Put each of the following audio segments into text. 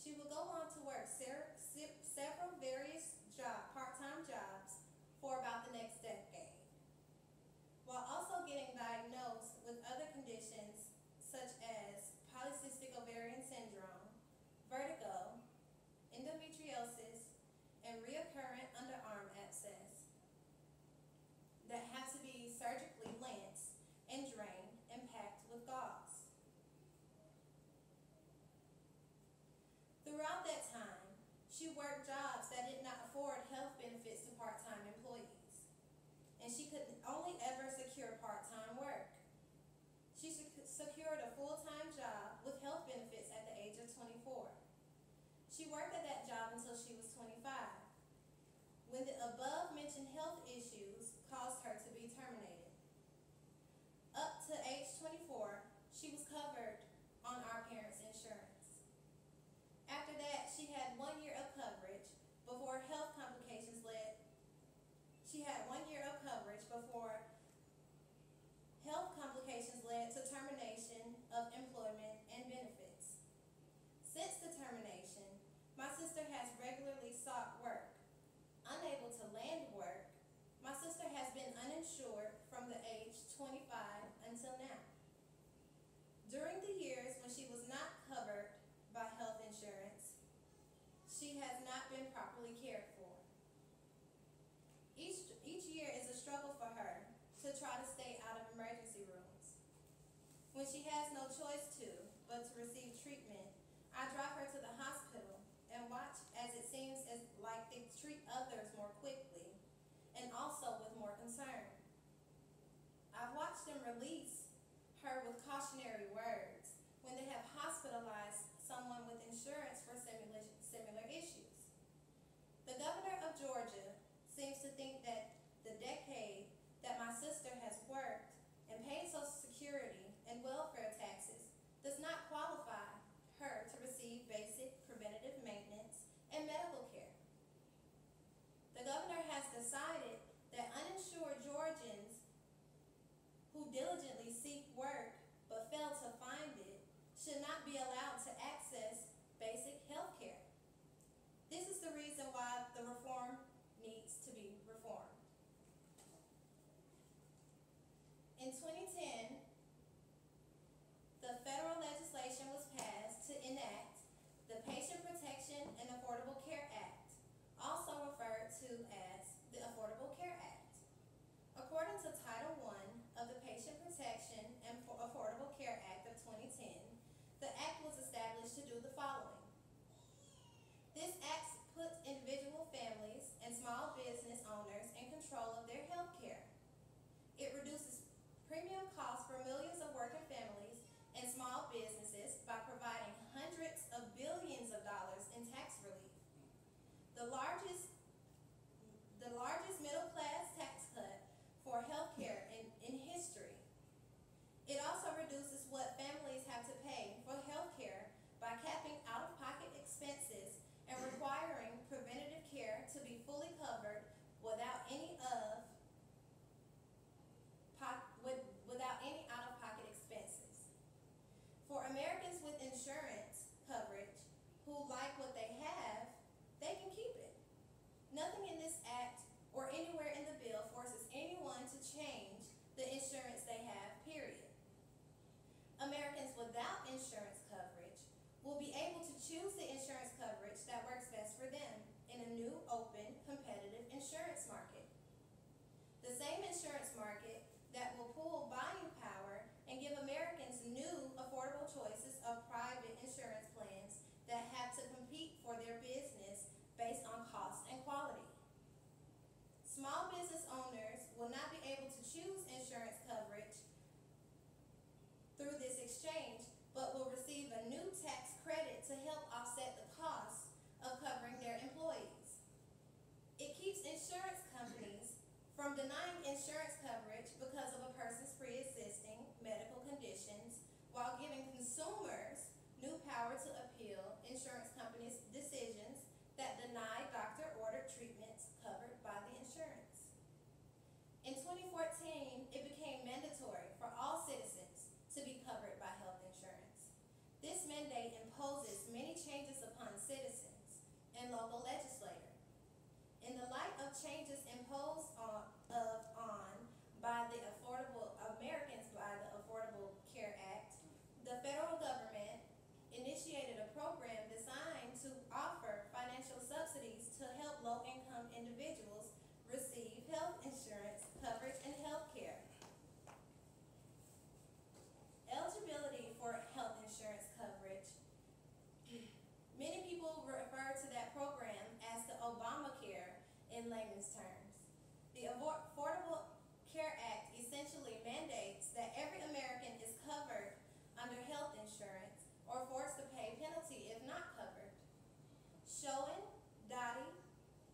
She would go on to work several various part-time jobs for about the next decade, while also getting diagnosed with other conditions such as polycystic ovarian syndrome, vertigo, endometriosis, and recurrent underarm abscess that have to be surgically lanced and drained and packed with gauze. Throughout that time, she worked jobs that did not afford health benefits to part-time employees, and she could only ever secure part-time work. She secured a full-time job with health benefits at the age of 24. She worked at that job until she was 25, when the above-mentioned health issues caused her to be terminated. Up to age 24, she was covered on our parents' insurance. After that, she had 1 year of coverage before health complications led. She had 1 year of coverage before health complications led to termination of employment and benefits. Since the termination, my sister has regularly sought work. Unable to land work, my sister has been uninsured from the age 25 until now. During the years when she was not covered by health insurance, she has not been properly cared for. Each year is a struggle for her to try to stay out of emergency rooms. When she has no choice but to receive treatment, I drive her to the hospital and watch as it seems like they treat others more quickly and also with more concern. I've watched them release her with cautionary words when they have hospitalized someone with insurance for similar issues. The governor of Georgia seems to think that the decade that my sister has worked and paid Social Security and welfare taxes does not qualify her to receive basic preventative maintenance and medical care. The governor has decided that uninsured Georgians who diligently seek work but fail to find it should not be allowed to access basic health care. This is the reason why the reform needs to be reformed. In 2010, the federal legislation was passed to enact the Patient Protection and Affordable Care Act, also referred to as the Affordable Care Act. According to Title I of the Patient Protection and Affordable Care Act of 2010, the act was established to do the following. This act puts individual families and small business owners in control of their health care. It reduces premium costs for millions of working families and small businesses by providing hundreds of billions of dollars in tax relief. The largest middle-class tax cut for health care in history. It also reduces what families have to pay for health care by capping out-of-pocket expenses and requiring preventative care to be fully covered without any out-of-pocket expenses. For Americans with insurance coverage who like what they have, they can keep it. Nothing in this act or anywhere in the bill forces anyone to change the insurance they have, period. Americans without insurance coverage will be able to choose the insurance coverage that works best for them in a new, open, competitive insurance market. The same insurance market that will pool buying power and give Americans new, affordable choices of private insurance plans that have to compete for their business based on cost and quality. Small business owners will not be able to choose insurance coverage through this exchange, but will receive a new tax credit to help offset the cost of covering their employees. It keeps insurance companies from denying insurance coverage because of a person's pre-existing medical conditions, while giving consumers new power to appeal insurance companies' decisions that deny doctor-ordered treatments covered by the insurance. In 2014, it became mandatory for all citizens to be covered by health insurance. This mandate imposes many changes upon and local legislator. In the light of changes imposed on by the Affordable Care Act, the federal government initiated a program designed to offer financial subsidies to help low-income individuals receive health insurance coverage and health care. Eligibility for health insurance coverage. Many people refer to that program as the Obamacare in layman's terms. The Affordable Care Act essentially mandates that every American is covered under health insurance or forced to pay penalty if not covered. Schoen, Dottie,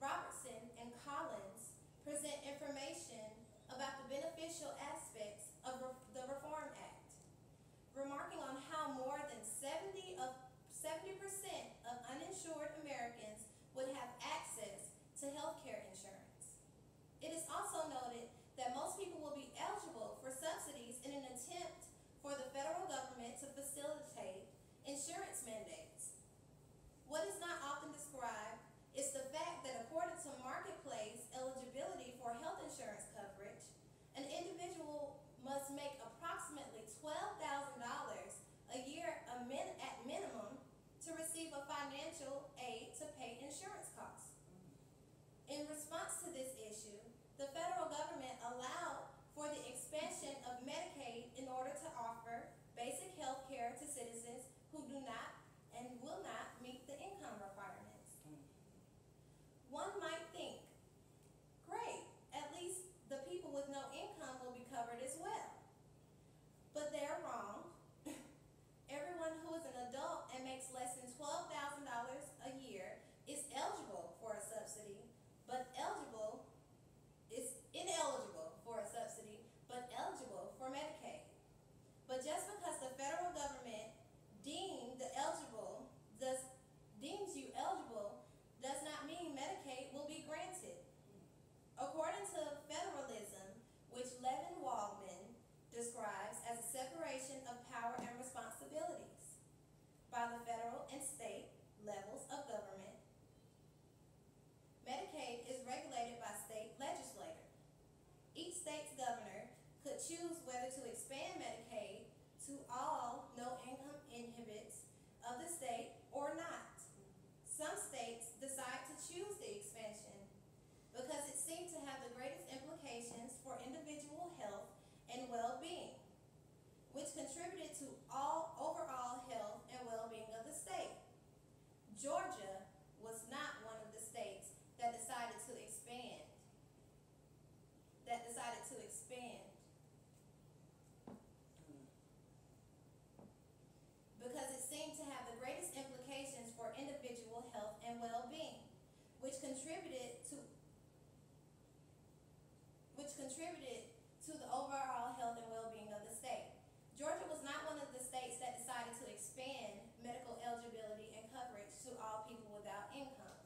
Robertson, and Collins present information about the beneficial aspects of the Reform Act, remarking on how more than 70% of uninsured Americans would have access to health care insurance. It is also noted that most people will be eligible for subsidies in an attempt for the federal government to facilitate insurance mandates. What is not often described is the fact that according to marketplace eligibility for health insurance coverage, an individual must make approximately $12,000 a year at minimum to receive a financial aid to pay insurance costs. In response to this issue, the federal government allowed for the expansion of Medicaid in order to offer basic health care to citizens who do not and will not meet the income requirements. One might think, great, at least the people with no income will be covered as well. But they're wrong. Everyone who is an adult and makes less than $12,000 a year is eligible for a subsidy, but ineligible for a subsidy, but eligible for Medicaid. But just because the federal government deems you eligible does not mean Medicaid will be granted. According to federalism, which Levin Waldman describes as a separation of power and responsibilities by the federal and state levels of government, Medicaid is regulated by state legislature. Each state's governor could choose whether to expand Medicaid to all no-income inhabitants of the state or not. Some states decide to choose the expansion because it seemed to have the greatest implications for individual health and well-being, which contributed to overall health and well-being of the state. Georgia was not one of the states that decided to expand. Because it seemed to have the greatest implications for individual health and well-being, which contributed to the overall health and well-being of the state. Georgia was not one of the states that decided to expand medical eligibility and coverage to all people without income.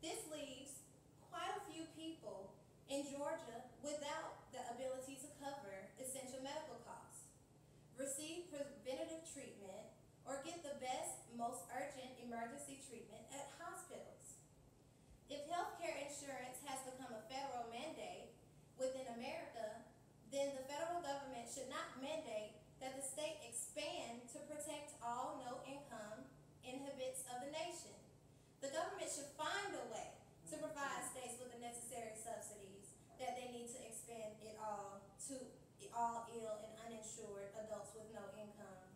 This leaves quite a few people in Georgia without the ability to cover essential medical costs, receive preventative treatment, or get the best, most urgent emergency treatment at hospitals. If healthcare insurance has become a federal mandate within America, then the federal government should not mandate that the state expand to protect all no-income inhabitants of the nation. The government should find a way to provide states with the necessary subsidies that they need to expand it all to all ill and uninsured adults with no income.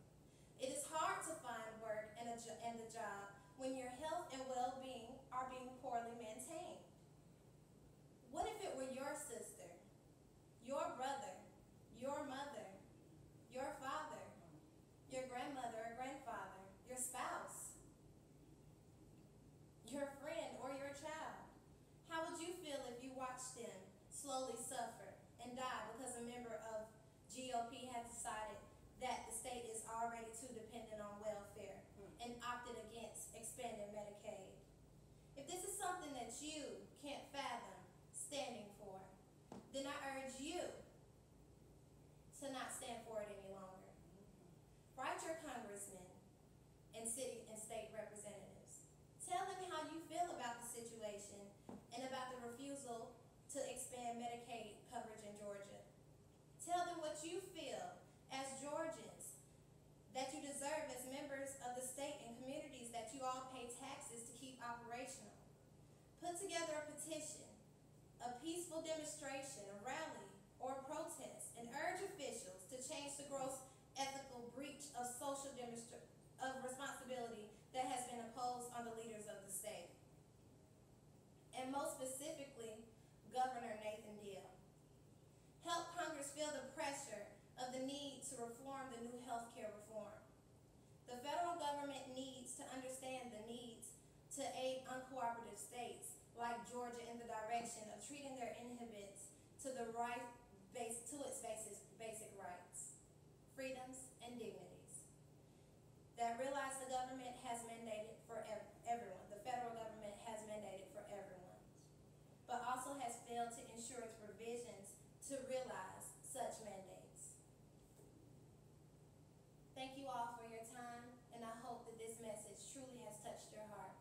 It is hard to find work and a job when your health and well-being are being poorly maintained. What if it were your sister, your brother, your mother, your father, your grandmother or grandfather, your spouse, your friend, or your child? How would you feel if you watched them slowly suffer and die because a member of GOP has decided that the state is already too dependent on welfare and opted against expanding Medicaid? If this is something that you can't fathom standing for, then I urge you to not stand for it any longer. Write your congressman, refusal to expand Medicaid coverage in Georgia. Tell them what you feel as Georgians that you deserve as members of the state and communities that you all pay taxes to keep operational. Put together a petition, a peaceful demonstration, a rally, or a protest, and urge officials to change the gross ethical breach of social responsibility that has been imposed on the leaders of the state. And most specifically, Governor Nathan Deal. Help Congress feel the pressure of the need to reform the new health care reform. The federal government needs to understand the needs to aid uncooperative states like Georgia in the direction of treating their inhabitants to its basic rights, freedoms, and dignities. That realize the government has mandated for everyone, the federal government has mandated for everyone, but also has failed to ensure its provisions to realize such mandates. Thank you all for your time, and I hope that this message truly has touched your heart.